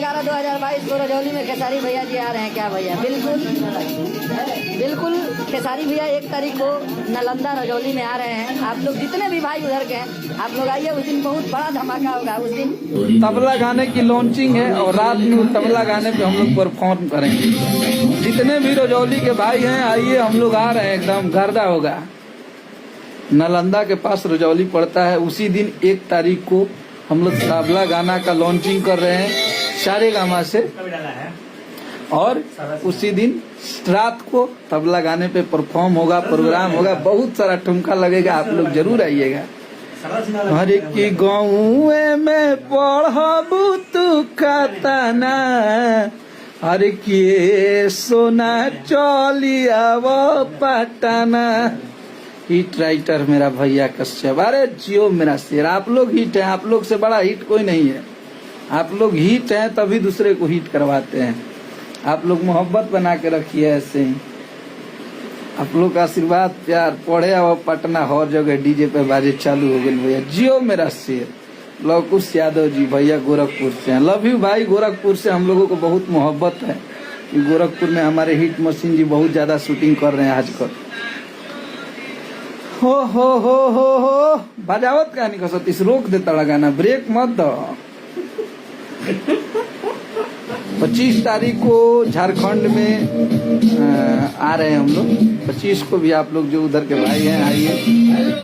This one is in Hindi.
11/2022 को रजौली में खेसारी भैया जी आ रहे हैं क्या भैया? बिल्कुल बिल्कुल, खेसारी भैया 1 तारीख को नालंदा रजौली में आ रहे हैं। आप लोग जितने भी भाई उधर के हैं, आप लोग आइए, उस दिन बहुत बड़ा धमाका होगा। उस दिन तबला गाने की लॉन्चिंग है और रात में तबला गाने पे हम लोग परफॉर्म करेंगे। जितने भी रजौली के भाई हैं आइए, हम लोग आ रहे हैं, एकदम गर्दा होगा। नालंदा के पास रजौली पड़ता है। उसी दिन 1 तारीख को हम लोग तबला गाना का लॉन्चिंग कर रहे हैं सारेगामा से, और उसी दिन रात को तबला गाने पे परफॉर्म होगा, प्रोग्राम होगा, बहुत सारा ठुमका लगेगा। आप लोग जरूर आइएगा। हरे की गाँव में पढ़बू तू खतना, हरे की सोना चलिया वो पटना। हिट राइटर मेरा भैया कश्यप, अरे जियो मेरा शेर। आप लोग हिट हैं, आप लोग से बड़ा हिट कोई नहीं है। आप लोग हिट हैं तभी दूसरे को हिट करवाते हैं। आप लोग मोहब्बत बना के रखिए ऐसे ही। आप लोग का आशीर्वाद प्यार पढ़े अब पटना हर जगह डीजे पे बाजे चालू हो गए भैया। जियो मेरा शेर। लवकुश यादव जी भैया गोरखपुर से हैं। लव यू भाई। गोरखपुर से हम लोगों को बहुत मोहब्बत है। गोरखपुर में हमारे हिट मशीन जी बहुत ज्यादा शूटिंग कर रहे हैं आजकल। हो बजावत का नहीं कसत, इस रोक देता लगाना, ब्रेक मत दो। 25 तारीख को झारखंड में आ रहे हैं हम लोग। 25 को भी आप लोग जो उधर के भाई हैं आइए।